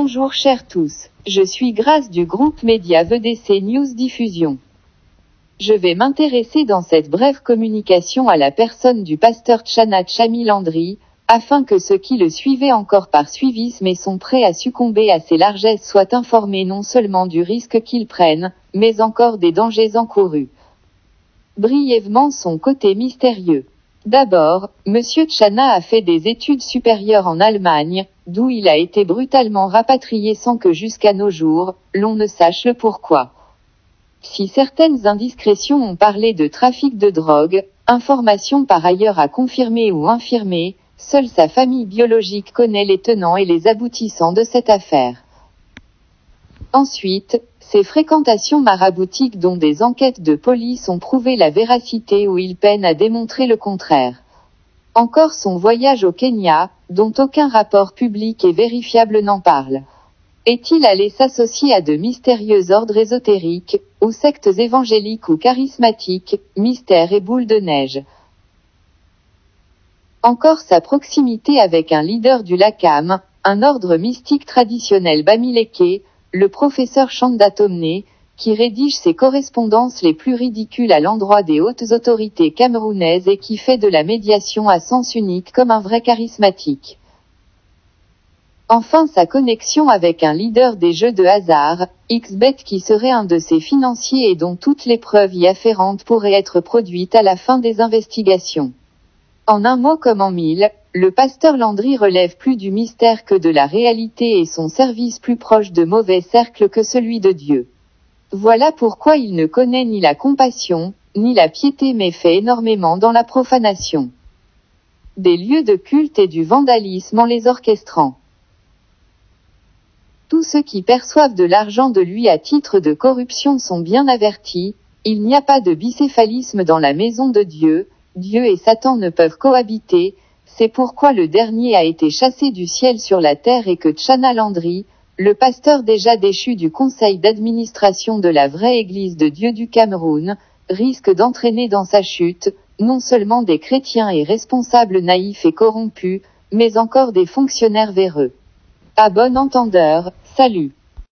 Bonjour chers tous, je suis Grace du groupe média VDC News Diffusion. Je vais m'intéresser dans cette brève communication à la personne du pasteur Tchana Tchami Landry, afin que ceux qui le suivaient encore par suivisme et sont prêts à succomber à ses largesses soient informés non seulement du risque qu'ils prennent, mais encore des dangers encourus. Brièvement son côté mystérieux. D'abord, Monsieur Tchana a fait des études supérieures en Allemagne, d'où il a été brutalement rapatrié sans que jusqu'à nos jours, l'on ne sache le pourquoi. Si certaines indiscrétions ont parlé de trafic de drogue, information par ailleurs à confirmer ou infirmer, seule sa famille biologique connaît les tenants et les aboutissants de cette affaire. Ensuite, ses fréquentations maraboutiques dont des enquêtes de police ont prouvé la véracité ou il peine à démontrer le contraire. Encore son voyage au Kenya, dont aucun rapport public et vérifiable n'en parle. Est-il allé s'associer à de mystérieux ordres ésotériques, ou sectes évangéliques ou charismatiques, mystères et boules de neige? Encore sa proximité avec un leader du Lakam, un ordre mystique traditionnel bamileke, le professeur Chanda Tomné, qui rédige ses correspondances les plus ridicules à l'endroit des hautes autorités camerounaises et qui fait de la médiation à sens unique comme un vrai charismatique. Enfin sa connexion avec un leader des jeux de hasard, XBet qui serait un de ses financiers et dont toutes les preuves y afférentes pourraient être produites à la fin des investigations. En un mot comme en mille, le pasteur Landry relève plus du mystère que de la réalité et son service plus proche de mauvais cercles que celui de Dieu. Voilà pourquoi il ne connaît ni la compassion, ni la piété mais fait énormément dans la profanation des lieux de culte et du vandalisme en les orchestrant. Tous ceux qui perçoivent de l'argent de lui à titre de corruption sont bien avertis, il n'y a pas de bicéphalisme dans la maison de Dieu, Dieu et Satan ne peuvent cohabiter, c'est pourquoi le dernier a été chassé du ciel sur la terre et que Tchana Landry, le pasteur déjà déchu du conseil d'administration de la vraie Église de Dieu du Cameroun, risque d'entraîner dans sa chute, non seulement des chrétiens et responsables naïfs et corrompus, mais encore des fonctionnaires véreux. À bon entendeur, salut.